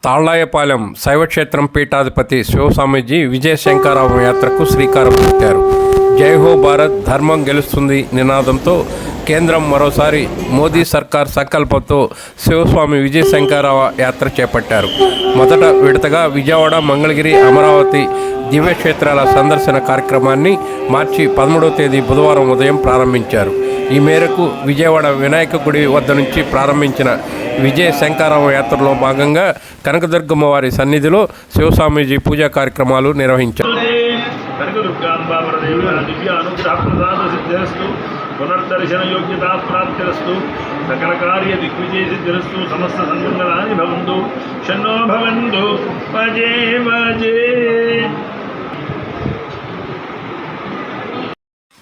తాళ్లాయపాలెం శైవక్షేత్రం పీఠాధిపతి శివస్వామీజీ విజయశంకరావం యాత్రకు శ్రీకారం చుట్టారు. జై హో భారత్, ధర్మం గెలుస్తుంది నినాదంతో కేంద్రం మరోసారి మోదీ సర్కార్ సంకల్పంతో శివస్వామి విజయశంకరావ యాత్ర చేపట్టారు. మొదట విడతగా విజయవాడ, మంగళగిరి, అమరావతి దివ్యక్షేత్రాల సందర్శన కార్యక్రమాన్ని మార్చి 13వ తేదీ బుధవారం ఉదయం ప్రారంభించారు. ఈ మేరకు విజయవాడ వినాయక గుడి వద్ద నుంచి ప్రారంభించిన విజయ శంకరావ యాత్రలో భాగంగా కనకదుర్గమ్మ వారి సన్నిధిలో శివస్వామీజీ పూజా కార్యక్రమాలు నిర్వహించారు. పునర్దర్శన యోగ్యతా ప్రాప్తిరస్తు, సకల కార్య దిగ్విజయ సిద్ధిరస్తు, సమస్త సన్మంగళాని భవంతు, షన్నో భవంతు. భజే భజే.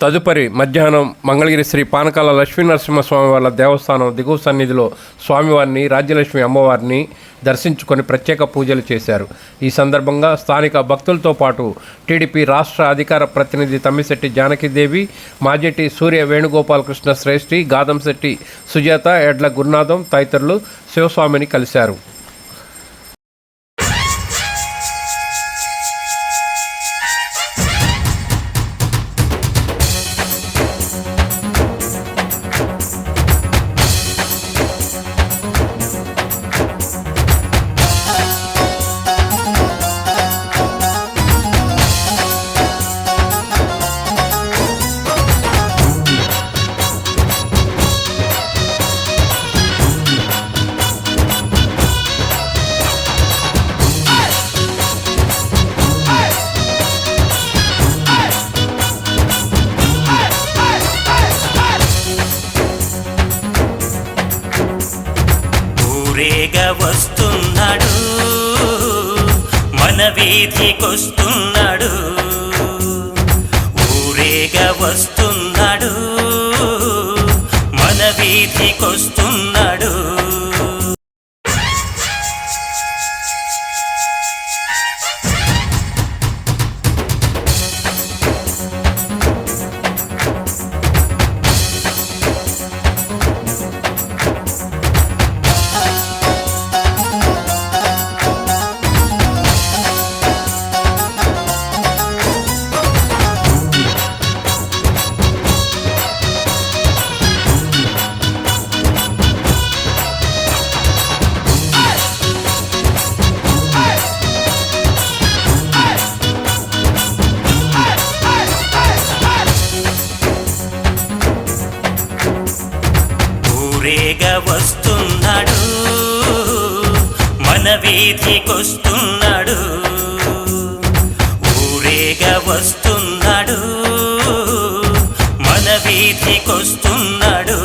తదుపరి మధ్యాహ్నం మంగళగిరి శ్రీ పానకాల లక్ష్మీనరసింహస్వామి వారి దేవస్థానం దిగువ సన్నిధిలో స్వామివారిని, రాజ్యలక్ష్మి అమ్మవారిని దర్శించుకొని ప్రత్యేక పూజలు చేశారు. ఈ సందర్భంగా స్థానిక భక్తులతో పాటు టీడీపీ రాష్ట్ర అధికార ప్రతినిధి తమ్మిశెట్టి జానకిదేవి, మాజెట్టి సూర్య వేణుగోపాలకృష్ణ శ్రేష్ఠి, గాదంశెట్టి సుజాత, ఎడ్ల గురునాథం తదితరులు శివస్వామిని కలిశారు. వస్తున్నాడు, మన వీధికొస్తున్నాడు. ఊరేగా వస్తున్నాడు, మన వీధికొస్తున్నాడు. ఊరేగా వస్తున్నాడు, మన వీధికొస్తున్నాడు. ఊరేగా వస్తున్నాడు, మన వీధికొస్తున్నాడు.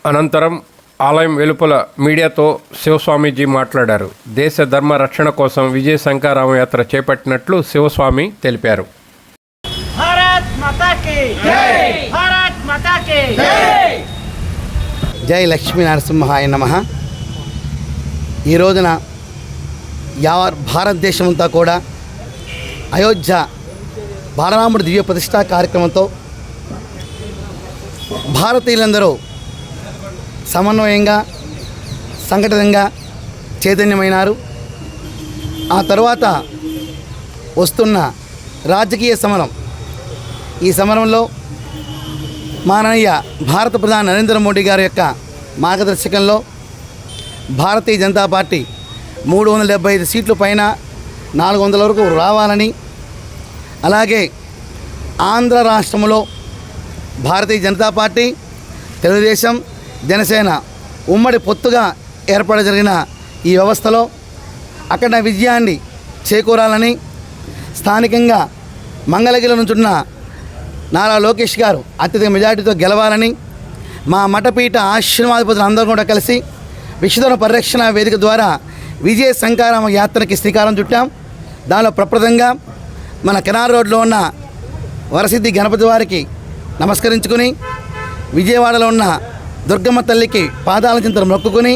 అనంతరం ఆలయం వెలుపల మీడియాతో శివస్వామీజీ మాట్లాడారు. దేశ ధర్మ రక్షణ కోసం విజయ శంకరావ యాత్ర చేపట్టినట్లు శివస్వామి తెలిపారు. జై లక్ష్మీ నరసింహాయ నమః. ఈ రోజున భారతదేశమంతా కూడా అయోధ్య బాలరాముడి దివ్య ప్రతిష్టా కార్యక్రమంతో భారతీయులందరూ సమన్వయంగా, సంఘటితంగా చైతన్యమైనారు. ఆ తర్వాత వస్తున్న రాజకీయ సమరం, ఈ సమరంలో మాననీయ భారత ప్రధాని నరేంద్ర మోడీ గారి యొక్క మార్గదర్శకంలో భారతీయ జనతా పార్టీ 375 సీట్ల పైన 400 వరకు రావాలని, అలాగే ఆంధ్ర రాష్ట్రంలో భారతీయ జనతా పార్టీ, తెలుగుదేశం, జనసేన ఉమ్మడి పొత్తుగా ఏర్పడ జరిగిన ఈ వ్యవస్థలో అక్కడ విజయాన్ని చేకూరాలని, స్థానికంగా మంగళగిరి నుంచున్న నారా లోకేష్ గారు అత్యధిక మెజార్టీతో గెలవాలని మా మఠపీఠ ఆశీర్వాదపతులు అందరూ కూడా కలిసి విశ్వధర్మ పరిరక్షణ వేదిక ద్వారా విజయ శంకరామ యాత్రకి శ్రీకారం చుట్టాం. దానిలో ప్రప్రదంగా మన కెనార్ రోడ్లో ఉన్న వరసిద్ధి గణపతి వారికి నమస్కరించుకుని విజయవాడలో ఉన్న దుర్గమ్మ తల్లికి పాదాల చింతలు మొక్కుకొని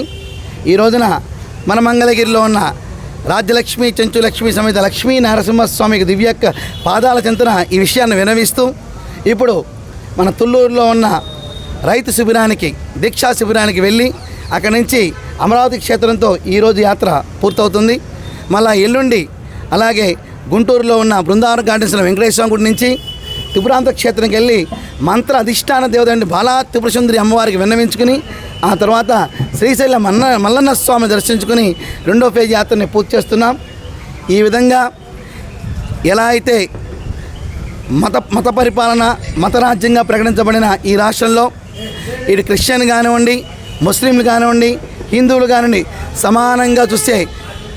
ఈ రోజున మన మంగళగిరిలో ఉన్న రాజ్యలక్ష్మి చెంచులక్ష్మి సమేత లక్ష్మీ నరసింహస్వామికి దివ్యక్క పాదాల చింతన ఈ విషయాన్ని వినవిస్తూ ఇప్పుడు మన తుళ్ళూరులో ఉన్న రైతు శిబిరానికి దీక్షా శిబిరానికి వెళ్ళి అక్కడి నుంచి అమరావతి క్షేత్రంతో ఈరోజు యాత్ర పూర్తవుతుంది. మళ్ళా ఎల్లుండి అలాగే గుంటూరులో ఉన్న బృందావన గార్డెన్స్లో వెంకటేశ్వర గుడి నుంచి త్రిపురాంత క్షేత్రంకి వెళ్ళి మంత్ర అధిష్టాన దేవత బాలా త్రిపురసుందరి అమ్మవారికి విన్నవించుకుని ఆ తర్వాత శ్రీశైల మల్లన్న స్వామి దర్శించుకుని 2వ ఫేజ్ యాత్రని పూర్తి చేస్తున్నాం. ఈ విధంగా ఎలా అయితే మత పరిపాలన మతరాజ్యంగా ప్రకటించబడిన ఈ రాష్ట్రంలో ఇటు క్రిస్టియన్ కానివ్వండి, ముస్లింలు కానివ్వండి, హిందువులు కానివ్వండి సమానంగా చూస్తే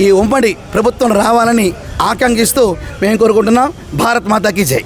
ఈ ఉమ్మడి ప్రభుత్వం రావాలని ఆకాంక్షిస్తూ మేము కోరుకుంటున్నాం. భారత్ మాతాకి జై.